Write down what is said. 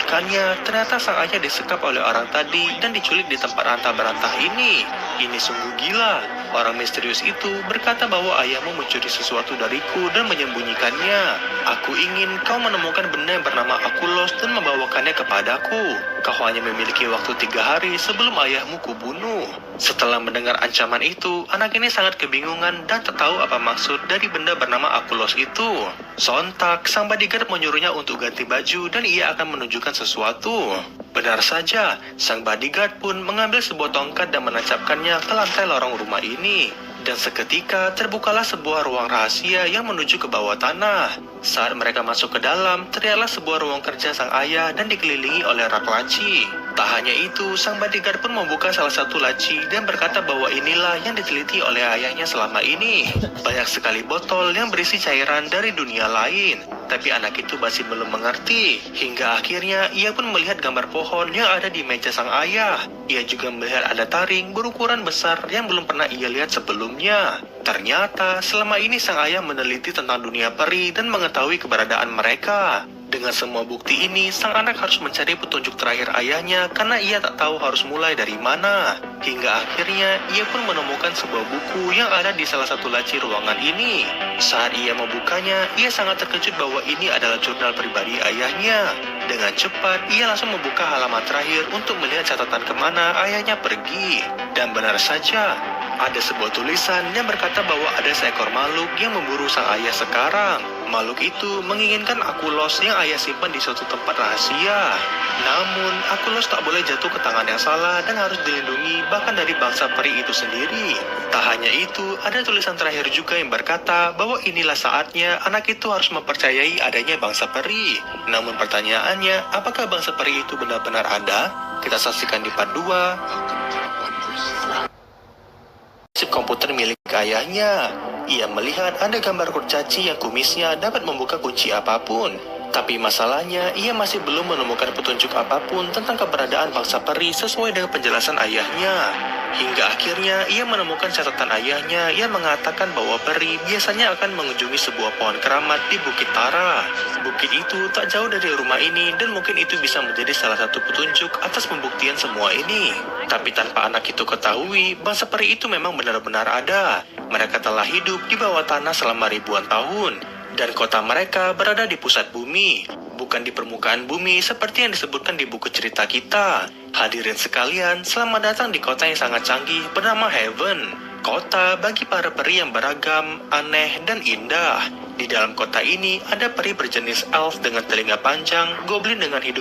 menyedihkannya, ternyata sang ayah disekap oleh orang tadi dan diculik di tempat rantah berantah ini. Ini sungguh gila. Orang misterius itu berkata bahwa ayahmu mencuri sesuatu dariku dan menyembunyikannya. Aku ingin kau menemukan benda yang bernama Akulos dan membawakannya kepadaku. Kau hanya memiliki waktu 3 hari sebelum ayahmu kubunuh. Setelah mendengar ancaman itu, anak ini sangat kebingungan dan tak tahu apa maksud dari benda bernama Akulos itu. Sontak, sang bodyguard menyuruhnya untuk ganti baju dan ia akan menunjukkan sesuatu. Benar saja, sang bodyguard pun mengambil sebuah tongkat dan menancapkannya ke lantai lorong rumah ini. Dan seketika terbukalah sebuah ruang rahasia yang menuju ke bawah tanah. Saat mereka masuk ke dalam, terlihatlah sebuah ruang kerja sang ayah dan dikelilingi oleh rak laci. Tak hanya itu, sang bodyguard pun membuka salah satu laci dan berkata bahwa inilah yang diteliti oleh ayahnya selama ini. Banyak sekali botol yang berisi cairan dari dunia lain. Tapi anak itu masih belum mengerti. Hingga akhirnya ia pun melihat gambar pohon yang ada di meja sang ayah. Ia juga melihat ada taring berukuran besar yang belum pernah ia lihat sebelumnya. Ternyata selama ini sang ayah meneliti tentang dunia peri dan mengetahui keberadaan mereka. Dengan semua bukti ini, sang anak harus mencari petunjuk terakhir ayahnya karena ia tak tahu harus mulai dari mana. Hingga akhirnya, ia pun menemukan sebuah buku yang ada di salah satu laci ruangan ini. Saat ia membukanya, ia sangat terkejut bahwa ini adalah jurnal pribadi ayahnya. Dengan cepat, ia langsung membuka halaman terakhir untuk melihat catatan kemana ayahnya pergi. Dan benar saja, ada sebuah tulisan yang berkata bahwa ada seekor makhluk yang memburu sang ayah sekarang. Makhluk itu menginginkan Akulos yang ayah simpan di suatu tempat rahasia. Namun, Akulos tak boleh jatuh ke tangan yang salah dan harus dilindungi bahkan dari bangsa peri itu sendiri. Tak hanya itu, ada tulisan terakhir juga yang berkata bahwa inilah saatnya anak itu harus mempercayai adanya bangsa peri. Namun pertanyaannya, apakah bangsa peri itu benar-benar ada? Kita saksikan di part 2. Chip komputer milik ayahnya. Ia melihat ada gambar kurcaci yang kumisnya dapat membuka kunci apapun. Tapi masalahnya, ia masih belum menemukan petunjuk apapun tentang keberadaan bangsa peri sesuai dengan penjelasan ayahnya. Hingga akhirnya, ia menemukan catatan ayahnya yang mengatakan bahwa peri biasanya akan mengunjungi sebuah pohon keramat di Bukit Tara. Bukit itu tak jauh dari rumah ini dan mungkin itu bisa menjadi salah satu petunjuk atas pembuktian semua ini. Tapi tanpa anak itu ketahui, bangsa peri itu memang benar-benar ada. Mereka telah hidup di bawah tanah selama ribuan tahun. Dan kota mereka berada di pusat bumi, bukan di permukaan bumi seperti yang disebutkan di buku cerita kita. Hadirin sekalian, selamat datang di kota yang sangat canggih bernama Heaven. Kota bagi para peri yang beragam, aneh, dan indah. Di dalam kota ini ada peri berjenis elf dengan telinga panjang, goblin dengan hidung